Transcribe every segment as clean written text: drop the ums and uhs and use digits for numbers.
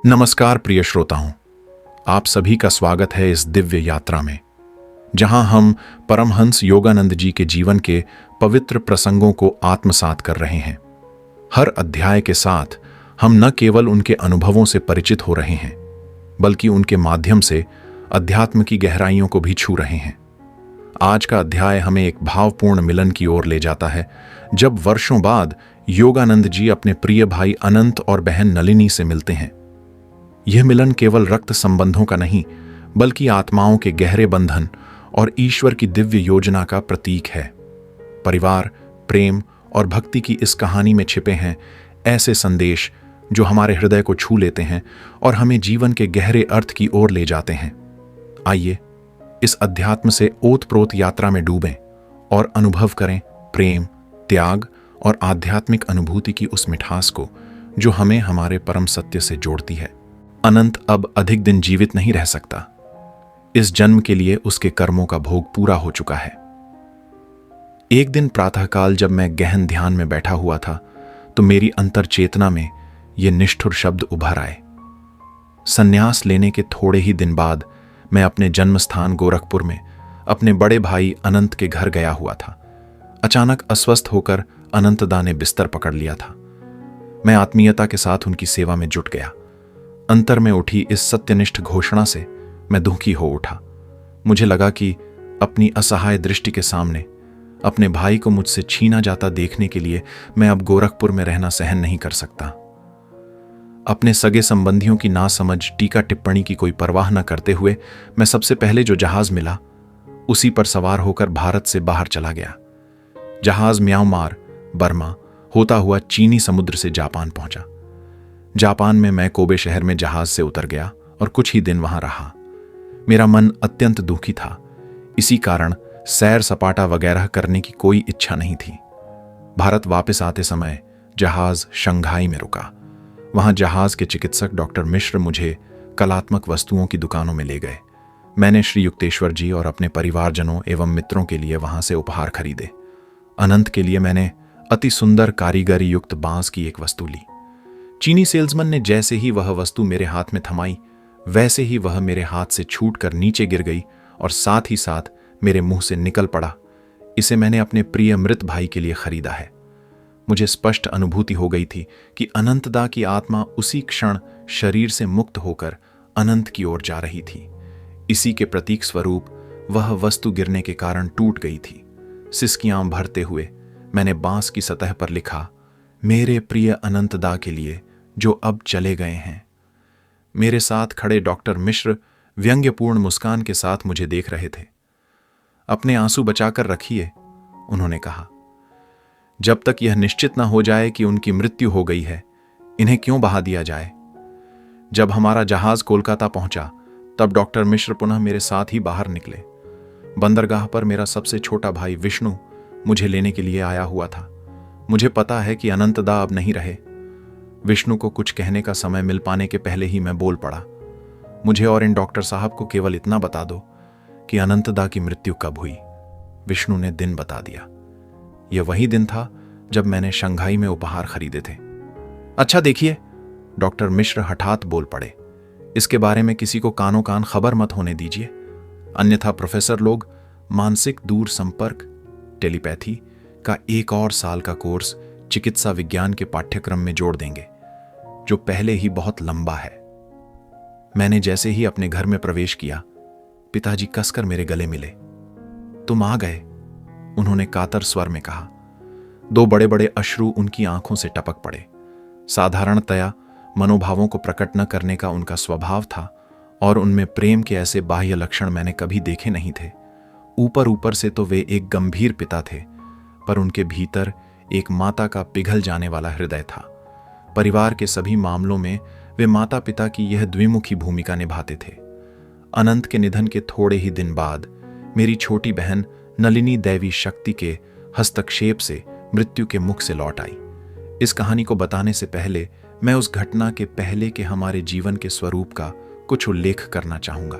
नमस्कार प्रिय श्रोताओं, आप सभी का स्वागत है इस दिव्य यात्रा में, जहां हम परमहंस योगानंद जी के जीवन के पवित्र प्रसंगों को आत्मसात कर रहे हैं। हर अध्याय के साथ हम न केवल उनके अनुभवों से परिचित हो रहे हैं, बल्कि उनके माध्यम से अध्यात्म की गहराइयों को भी छू रहे हैं। आज का अध्याय हमें एक भावपूर्ण मिलन की ओर ले जाता है, जब वर्षों बाद योगानंद जी अपने प्रिय भाई अनंत और बहन नलिनी से मिलते हैं। यह मिलन केवल रक्त संबंधों का नहीं, बल्कि आत्माओं के गहरे बंधन और ईश्वर की दिव्य योजना का प्रतीक है। परिवार, प्रेम और भक्ति की इस कहानी में छिपे हैं ऐसे संदेश जो हमारे हृदय को छू लेते हैं और हमें जीवन के गहरे अर्थ की ओर ले जाते हैं। आइए इस अध्यात्म से ओतप्रोत यात्रा में डूबें और अनुभव करें प्रेम, त्याग और आध्यात्मिक अनुभूति की उस मिठास को जो हमें हमारे परम सत्य से जोड़ती है। अनंत अब अधिक दिन जीवित नहीं रह सकता। इस जन्म के लिए उसके कर्मों का भोग पूरा हो चुका है। एक दिन प्रातःकाल जब मैं गहन ध्यान में बैठा हुआ था, तो मेरी अंतर चेतना में ये निष्ठुर शब्द उभर आए। संन्यास लेने के थोड़े ही दिन बाद मैं अपने जन्म स्थान गोरखपुर में अपने बड़े भाई अनंत के घर गया हुआ था। अचानक अस्वस्थ होकर अनंतदा ने बिस्तर पकड़ लिया था। मैं आत्मीयता के साथ उनकी सेवा में जुट गया। अंतर में उठी इस सत्यनिष्ठ घोषणा से मैं दुखी हो उठा। मुझे लगा कि अपनी असहाय दृष्टि के सामने अपने भाई को मुझसे छीना जाता देखने के लिए मैं अब गोरखपुर में रहना सहन नहीं कर सकता। अपने सगे संबंधियों की नासमझ, टीका टिप्पणी की कोई परवाह न करते हुए मैं सबसे पहले जो जहाज मिला उसी पर सवार होकर भारत से बाहर चला गया। जहाज म्यांमार, बर्मा होता हुआ चीनी समुद्र से जापान पहुंचा। जापान में मैं कोबे शहर में जहाज से उतर गया और कुछ ही दिन वहां रहा। मेरा मन अत्यंत दुखी था। इसी कारण सैर सपाटा वगैरह करने की कोई इच्छा नहीं थी। भारत वापस आते समय जहाज शंघाई में रुका। वहां जहाज के चिकित्सक डॉक्टर मिश्र मुझे कलात्मक वस्तुओं की दुकानों में ले गए। मैंने श्री युक्तेश्वर जी और अपने परिवारजनों एवं मित्रों के लिए वहां से उपहार खरीदे। अनंत के लिए मैंने अति सुंदर कारीगरी युक्त बांस की एक वस्तु ली। चीनी सेल्समैन ने जैसे ही वह वस्तु मेरे हाथ में थमाई, वैसे ही वह मेरे हाथ से छूटकर नीचे गिर गई और साथ ही साथ मेरे मुंह से निकल पड़ा, इसे मैंने अपने प्रिय मृत भाई के लिए खरीदा है। मुझे स्पष्ट अनुभूति हो गई थी कि अनंतदा की आत्मा उसी क्षण शरीर से मुक्त होकर अनंत की ओर जा रही थी। इसी के प्रतीक स्वरूप वह वस्तु गिरने के कारण टूट गई थी। सिसकियां भरते हुए मैंने बांस की सतह पर लिखा, मेरे प्रिय अनंतदा के लिए जो अब चले गए हैं। मेरे साथ खड़े डॉक्टर मिश्र व्यंग्यपूर्ण मुस्कान के साथ मुझे देख रहे थे। अपने आंसू बचाकर रखिए, उन्होंने कहा। जब तक यह निश्चित न हो जाए कि उनकी मृत्यु हो गई है, इन्हें क्यों बहा दिया जाए। जब हमारा जहाज कोलकाता पहुंचा, तब डॉक्टर मिश्र पुनः मेरे साथ ही बाहर निकले। बंदरगाह पर मेरा सबसे छोटा भाई विष्णु मुझे लेने के लिए आया हुआ था। मुझे पता है कि अनंतदा अब नहीं रहे। विष्णु को कुछ कहने का समय मिल पाने के पहले ही मैं बोल पड़ा, मुझे और इन डॉक्टर साहब को केवल इतना बता दो कि अनंतदा की मृत्यु कब हुई। विष्णु ने दिन बता दिया। यह वही दिन था जब मैंने शंघाई में उपहार खरीदे थे। अच्छा देखिए, डॉक्टर मिश्र हठात बोल पड़े, इसके बारे में किसी को कानों कान खबर मत होने दीजिए, अन्यथा प्रोफेसर लोग मानसिक दूर संपर्क टेलीपैथी का 1 और साल का कोर्स चिकित्सा विज्ञान के पाठ्यक्रम में जोड़ देंगे, जो पहले ही बहुत लंबा है। मैंने जैसे ही अपने घर में प्रवेश किया, पिताजी कसकर मेरे गले मिले। तुम आ गए, उन्होंने कातर स्वर में कहा। 2 बड़े-बड़े अश्रु उनकी आंखों से टपक पड़े। साधारणतया मनोभावों को प्रकट न करने का उनका स्वभाव था और उनमें प्रेम के ऐसे बाह्य लक्षण मैंने कभी देखे नहीं थे। ऊपर ऊपर से तो वे एक गंभीर पिता थे, पर उनके भीतर एक माता का पिघल जाने वाला हृदय था। परिवार के सभी मामलों में वे माता पिता की यह द्विमुखी भूमिका निभाते थे। अनंत के निधन के थोड़े ही दिन बाद मेरी छोटी बहन नलिनी दैवी शक्ति के हस्तक्षेप से मृत्यु के मुख से लौट आई। इस कहानी को बताने से पहले मैं उस घटना के पहले के हमारे जीवन के स्वरूप का कुछ उल्लेख करना चाहूंगा।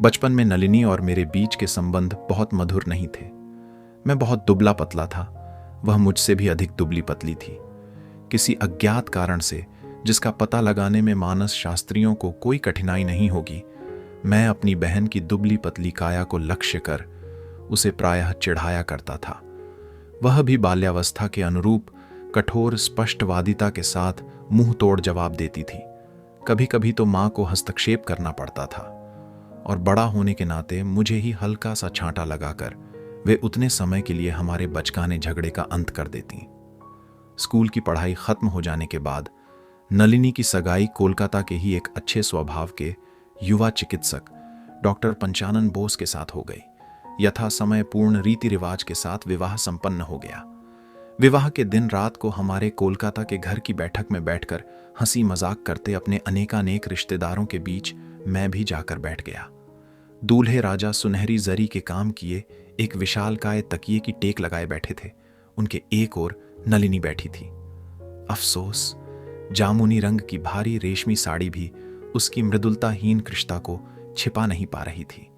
बचपन में नलिनी और मेरे बीच के संबंध बहुत मधुर नहीं थे। मैं बहुत दुबला पतला था, वह मुझसे भी अधिक दुबली पतली थी। किसी अज्ञात कारण से जिसका पता लगाने में मानस शास्त्रियों को कोई कठिनाई नहीं होगी, मैं अपनी बहन की दुबली पतली काया को लक्ष्य कर उसे प्रायः चिढ़ाया करता था। वह भी बाल्यावस्था के अनुरूप कठोर स्पष्टवादिता के साथ मुंह तोड़ जवाब देती थी। कभी कभी तो मां को हस्तक्षेप करना पड़ता था और बड़ा होने के नाते मुझे ही हल्का सा छांटा लगाकर वे उतने समय के लिए हमारे बचकाने झगड़े का अंत कर देती। स्कूल की पढ़ाई खत्म हो जाने के बाद नलिनी की सगाई कोलकाता के ही एक अच्छे स्वभाव के युवा चिकित्सक डॉक्टर पंचानन बोस के साथ हो गई। यथा समय पूर्ण रीति रिवाज के साथ विवाह संपन्न हो गया। विवाह के दिन रात को हमारे कोलकाता के घर की बैठक में बैठकर हंसी मजाक करते अपने अनेकानेक रिश्तेदारों के बीच मैं भी जाकर बैठ गया। दूल्हे राजा सुनहरी जरी के काम किए एक विशालकाय तकिए की टेक लगाए बैठे थे। उनके एक ओर नलिनी बैठी थी। अफसोस, जामुनी रंग की भारी रेशमी साड़ी भी उसकी मृदुलताहीन कृष्णता को छिपा नहीं पा रही थी।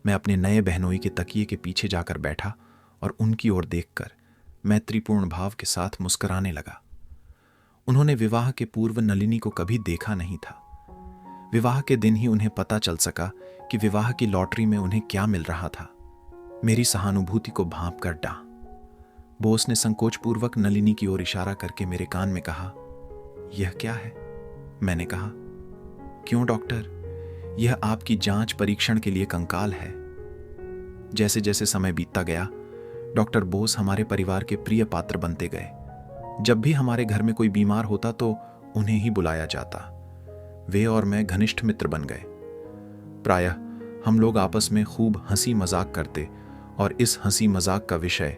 मैं अपने नए बहनोई के तकिए के पीछे जाकर बैठा और उनकी ओर देखकर मैत्रीपूर्ण भाव के साथ मुस्कुराने लगा। उन्होंने विवाह के पूर्व नलिनी को कभी देखा नहीं था। विवाह के दिन ही उन्हें पता चल सका कि विवाह की लॉटरी में उन्हें क्या मिल रहा था। मेरी सहानुभूति को भांप कर डा बोस ने संकोचपूर्वक नलिनी की ओर इशारा करके मेरे कान में कहा, यह क्या है? मैंने कहा, क्यों डॉक्टर, यह आपकी जांच परीक्षण के लिए कंकाल है। जैसे जैसे समय बीतता गया, डॉक्टर बोस हमारे परिवार के प्रिय पात्र बनते गए। जब भी हमारे घर में कोई बीमार होता तो उन्हें ही बुलाया जाता। वे और मैं घनिष्ठ मित्र बन गए। प्रायः हम लोग आपस में खूब हंसी मजाक करते और इस हंसी मजाक का विषय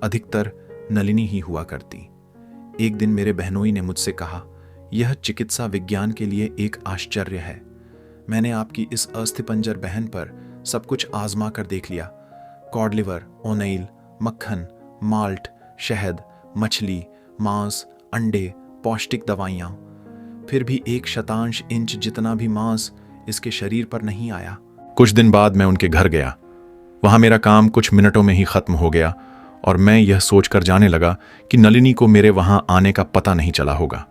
अधिकतर नलिनी ही हुआ करती। एक दिन मेरे बहनोई ने मुझसे कहा, यह चिकित्सा विज्ञान के लिए एक आश्चर्य है। मैंने आपकी इस अस्थिपंजर बहन पर सब कुछ आजमा कर देख लिया। कॉड लिवर, ओनेल, मक्खन, माल्ट, शहद, मछली, मांस, अंडे, पौष्टिक दवाइयाँ, फिर भी 1/शतांश इंच जितना भी मांस इसके शरीर पर नहीं आया। कुछ दिन बाद मैं उनके घर गया। वहां मेरा काम कुछ मिनटों में ही खत्म हो गया और मैं यह सोचकर जाने लगा कि नलिनी को मेरे वहां आने का पता नहीं चला होगा।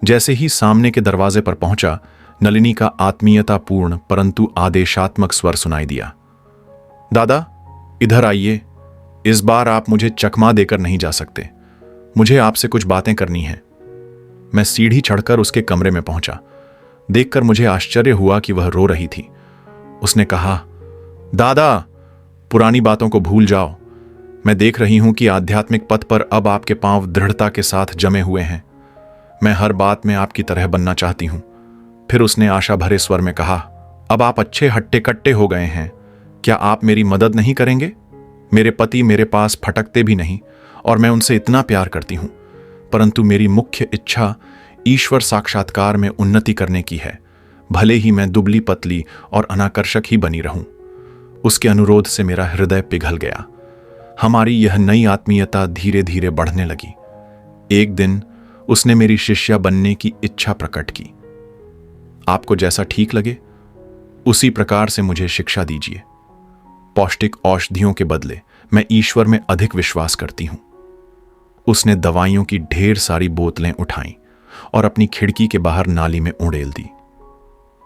जैसे ही सामने के दरवाजे पर पहुंचा, नलिनी का आत्मीयतापूर्ण परंतु आदेशात्मक स्वर सुनाई दिया। दादा, इधर आइए। इस बार आप मुझे चकमा देकर नहीं जा सकते। मुझे आपसे कुछ बातें करनी हैं। मैं सीढ़ी चढ़कर उसके कमरे में पहुंचा। देखकर मुझे आश्चर्य हुआ कि वह रो रही थी। उसने कहा, दादा, पुरानी बातों को भूल जाओ। मैं देख रही हूं कि आध्यात्मिक पथ पर अब आपके पांव दृढ़ता के साथ जमे हुए हैं। मैं हर बात में आपकी तरह बनना चाहती हूं। फिर उसने आशा भरे स्वर में कहा, अब आप अच्छे हट्टे कट्टे हो गए हैं। क्या आप मेरी मदद नहीं करेंगे? मेरे पति मेरे पास फटकते भी नहीं और मैं उनसे इतना प्यार करती हूं, परंतु मेरी मुख्य इच्छा ईश्वर साक्षात्कार में उन्नति करने की है, भले ही मैं दुबली पतली और अनाकर्षक ही बनी रहूं। उसके अनुरोध से मेरा हृदय पिघल गया। हमारी यह नई आत्मीयता धीरे धीरे बढ़ने लगी। एक दिन उसने मेरी शिष्या बनने की इच्छा प्रकट की। आपको जैसा ठीक लगे उसी प्रकार से मुझे शिक्षा दीजिए। पौष्टिक औषधियों के बदले मैं ईश्वर में अधिक विश्वास करती हूं। उसने दवाइयों की ढेर सारी बोतलें उठाईं और अपनी खिड़की के बाहर नाली में उड़ेल दी।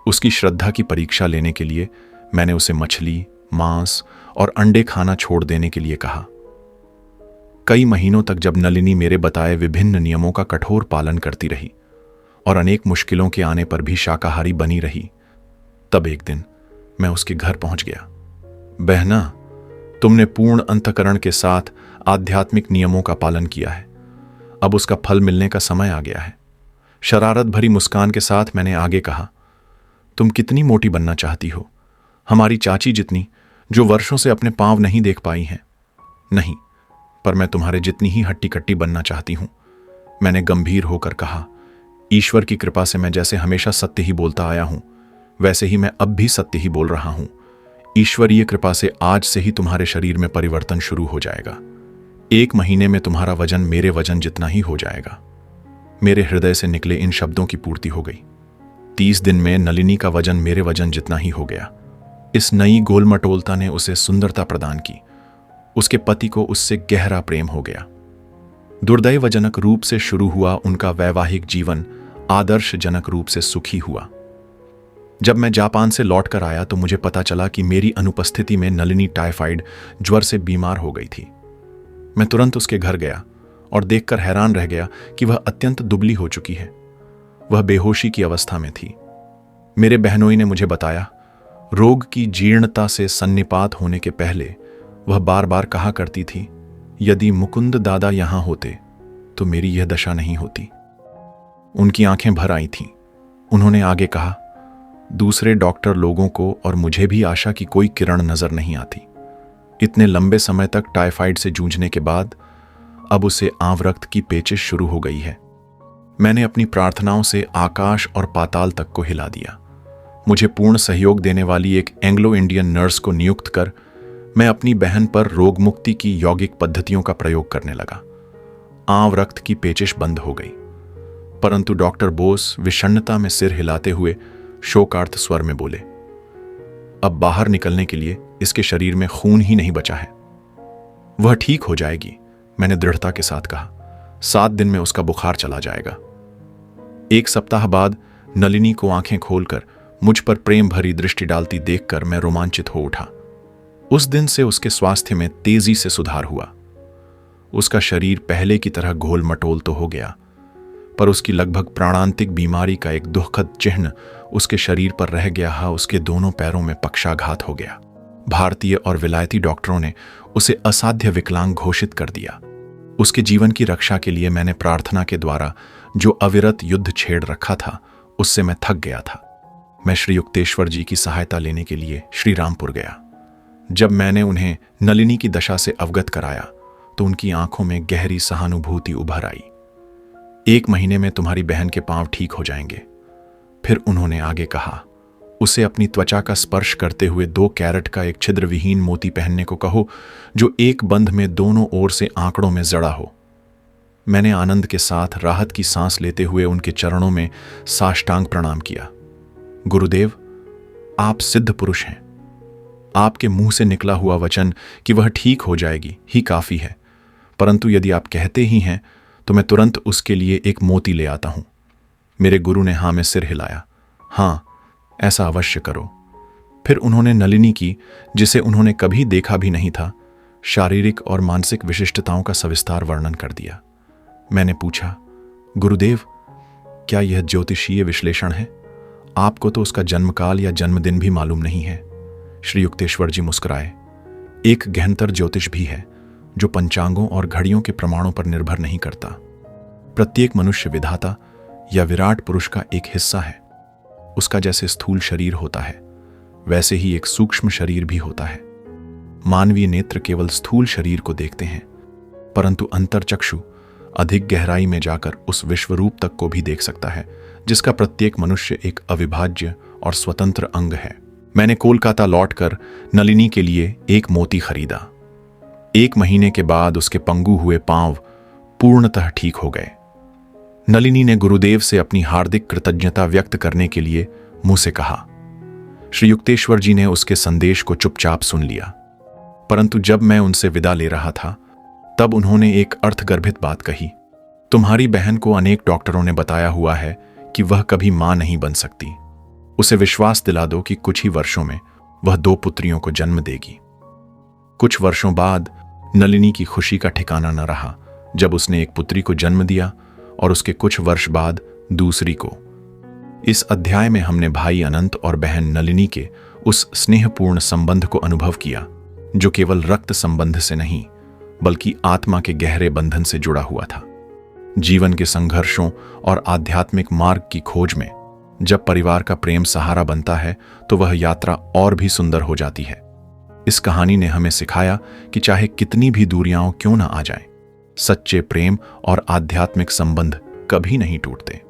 उसकी श्रद्धा की परीक्षा लेने के लिए मैंने उसे मछली, मांस और अंडे खाना छोड़ देने के लिए कहा। कई महीनों तक जब नलिनी मेरे बताए विभिन्न नियमों का कठोर पालन करती रही और अनेक मुश्किलों के आने पर भी शाकाहारी बनी रही, तब एक दिन मैं उसके घर पहुंच गया। बहना, तुमने पूर्ण अंतःकरण के साथ आध्यात्मिक नियमों का पालन किया है। अब उसका फल मिलने का समय आ गया है। शरारत भरी मुस्कान के साथ मैंने आगे कहा, तुम कितनी मोटी बनना चाहती हो? हमारी चाची जितनी, जो वर्षों से अपने पांव नहीं देख पाई हैं। नहीं, पर मैं तुम्हारे जितनी ही हट्टी कट्टी बनना चाहती हूं। मैंने गंभीर होकर कहा, ईश्वर की कृपा से मैं जैसे हमेशा सत्य ही बोलता आया हूं, वैसे ही मैं अब भी सत्य ही बोल रहा हूं। ईश्वरीय कृपा से आज से ही तुम्हारे शरीर में परिवर्तन शुरू हो जाएगा। 1 महीने में तुम्हारा वजन मेरे वजन जितना ही हो जाएगा। मेरे हृदय से निकले इन शब्दों की पूर्ति हो गई। 30 दिन में नलिनी का वजन मेरे वजन जितना ही हो गया। इस नई गोलमटोलता ने उसे सुंदरता प्रदान की। उसके पति को उससे गहरा प्रेम हो गया। दुर्दैवजनक रूप से शुरू हुआ उनका वैवाहिक जीवन आदर्शजनक रूप से सुखी हुआ। जब मैं जापान से लौटकर आया तो मुझे पता चला कि मेरी अनुपस्थिति में नलिनी टाइफाइड ज्वर से बीमार हो गई थी। मैं तुरंत उसके घर गया और देखकर हैरान रह गया कि वह अत्यंत दुबली हो चुकी है। वह बेहोशी की अवस्था में थी। मेरे बहनोई ने मुझे बताया, रोग की जीर्णता से सन्निपात होने के पहले वह बार बार कहा करती थी, यदि मुकुंद दादा यहां होते तो मेरी यह दशा नहीं होती। उनकी आंखें भर आई थीं। उन्होंने आगे कहा, दूसरे डॉक्टर लोगों को और मुझे भी आशा की कोई किरण नजर नहीं आती। इतने लंबे समय तक टाइफाइड से जूझने के बाद अब उसे आंवरक्त की पेचिश शुरू हो गई है। मैंने अपनी प्रार्थनाओं से आकाश और पाताल तक को हिला दिया। मुझे पूर्ण सहयोग देने वाली एक एंग्लो इंडियन नर्स को नियुक्त कर मैं अपनी बहन पर रोग मुक्ति की यौगिक पद्धतियों का प्रयोग करने लगा। आंवरक्त की पेचिश बंद हो गई, परंतु डॉक्टर बोस विषण्णता में सिर हिलाते हुए शोकार्त स्वर में बोले, अब बाहर निकलने के लिए इसके शरीर में खून ही नहीं बचा है। वह ठीक हो जाएगी, मैंने दृढ़ता के साथ कहा। 7 दिन में उसका बुखार चला जाएगा। 1 सप्ताह बाद नलिनी को आंखें खोलकर मुझ पर प्रेम भरी दृष्टि डालती देखकर मैं रोमांचित हो उठा। उस दिन से उसके स्वास्थ्य में तेजी से सुधार हुआ। उसका शरीर पहले की तरह घोल मटोल तो हो गया, पर उसकी लगभग प्राणांतिक बीमारी का एक दुखद चिन्ह उसके शरीर पर रह गया। उसके दोनों पैरों में पक्षाघात हो गया। भारतीय और विलायती डॉक्टरों ने उसे असाध्य विकलांग घोषित कर दिया। उसके जीवन की रक्षा के लिए मैंने प्रार्थना के द्वारा जो अविरत युद्ध छेड़ रखा था, उससे मैं थक गया था। मैं श्री युक्तेश्वर जी की सहायता लेने के लिए श्री रामपुर गया। जब मैंने उन्हें नलिनी की दशा से अवगत कराया तो उनकी आंखों में गहरी सहानुभूति उभर आई। 1 महीने में तुम्हारी बहन के पांव ठीक हो जाएंगे। फिर उन्होंने आगे कहा, उसे अपनी त्वचा का स्पर्श करते हुए 2 कैरेट का एक छिद्र विहीन मोती पहनने को कहो, जो एक बंध में दोनों ओर से आंकड़ों में जड़ा हो। मैंने आनंद के साथ राहत की सांस लेते हुए उनके चरणों में साष्टांग प्रणाम किया। गुरुदेव, आप सिद्ध पुरुष हैं। आपके मुंह से निकला हुआ वचन कि वह ठीक हो जाएगी ही काफी है, परंतु यदि आप कहते ही हैं तो मैं तुरंत उसके लिए एक मोती ले आता हूं। मेरे गुरु ने हाँ में सिर हिलाया। हाँ, ऐसा अवश्य करो। फिर उन्होंने नलिनी की, जिसे उन्होंने कभी देखा भी नहीं था, शारीरिक और मानसिक विशिष्टताओं का सविस्तार वर्णन कर दिया। मैंने पूछा, गुरुदेव, क्या यह ज्योतिषीय विश्लेषण है? आपको तो उसका जन्मकाल या जन्मदिन भी मालूम नहीं है। श्री युक्तेश्वर जी मुस्कुराए। एक गहनतर ज्योतिष भी है जो पंचांगों और घड़ियों के प्रमाणों पर निर्भर नहीं करता। प्रत्येक मनुष्य विधाता या विराट पुरुष का एक हिस्सा है। उसका जैसे स्थूल शरीर होता है, वैसे ही एक सूक्ष्म शरीर भी होता है। मानवीय नेत्र केवल स्थूल शरीर को देखते हैं, परंतु अंतरचक्षु अधिक गहराई में जाकर उस विश्वरूप तक को भी देख सकता है, जिसका प्रत्येक मनुष्य एक अविभाज्य और स्वतंत्र अंग है। मैंने कोलकाता लौटकर नलिनी के लिए एक मोती खरीदा। 1 महीने के बाद उसके पंगु हुए पांव पूर्णतः ठीक हो गए। नलिनी ने गुरुदेव से अपनी हार्दिक कृतज्ञता व्यक्त करने के लिए मुंह से कहा। श्री युक्तेश्वर जी ने उसके संदेश को चुपचाप सुन लिया, परंतु जब मैं उनसे विदा ले रहा था तब उन्होंने एक अर्थगर्भित बात कही। तुम्हारी बहन को अनेक डॉक्टरों ने बताया हुआ है कि वह कभी मां नहीं बन सकती। उसे विश्वास दिला दो कि कुछ ही वर्षों में वह 2 पुत्रियों को जन्म देगी। कुछ वर्षों बाद नलिनी की खुशी का ठिकाना न रहा जब उसने एक पुत्री को जन्म दिया और उसके कुछ वर्ष बाद दूसरी को। इस अध्याय में हमने भाई अनंत और बहन नलिनी के उस स्नेहपूर्ण संबंध को अनुभव किया, जो केवल रक्त संबंध से नहीं बल्कि आत्मा के गहरे बंधन से जुड़ा हुआ था। जीवन के संघर्षों और आध्यात्मिक मार्ग की खोज में जब परिवार का प्रेम सहारा बनता है तो वह यात्रा और भी सुंदर हो जाती है। इस कहानी ने हमें सिखाया कि चाहे कितनी भी दूरियां क्यों न आ जाएं, सच्चे प्रेम और आध्यात्मिक संबंध कभी नहीं टूटते।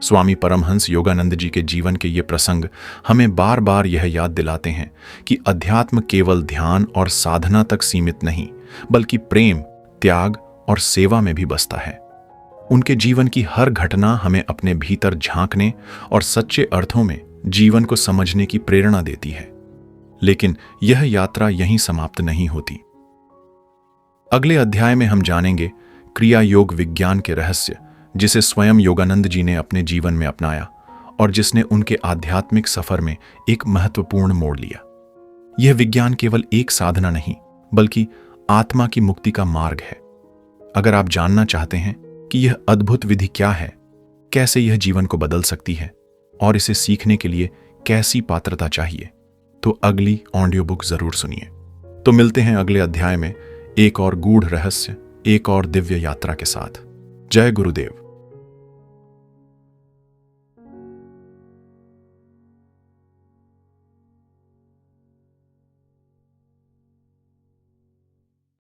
स्वामी परमहंस योगानंद जी के जीवन के ये प्रसंग हमें बार बार यह याद दिलाते हैं कि अध्यात्म केवल ध्यान और साधना तक सीमित नहीं, बल्कि प्रेम, त्याग और सेवा में भी बसता है। उनके जीवन की हर घटना हमें अपने भीतर झांकने और सच्चे अर्थों में जीवन को समझने की प्रेरणा देती है। लेकिन यह यात्रा यहीं समाप्त नहीं होती। अगले अध्याय में हम जानेंगे क्रिया योग विज्ञान के रहस्य, जिसे स्वयं योगानंद जी ने अपने जीवन में अपनाया और जिसने उनके आध्यात्मिक सफर में एक महत्वपूर्ण मोड़ लिया। यह विज्ञान केवल एक साधना नहीं, बल्कि आत्मा की मुक्ति का मार्ग है। अगर आप जानना चाहते हैं कि यह अद्भुत विधि क्या है, कैसे यह जीवन को बदल सकती है और इसे सीखने के लिए कैसी पात्रता चाहिए, तो अगली ऑडियो बुक जरूर सुनिए। तो मिलते हैं अगले अध्याय में एक और गूढ़ रहस्य, एक और दिव्य यात्रा के साथ। जय गुरुदेव।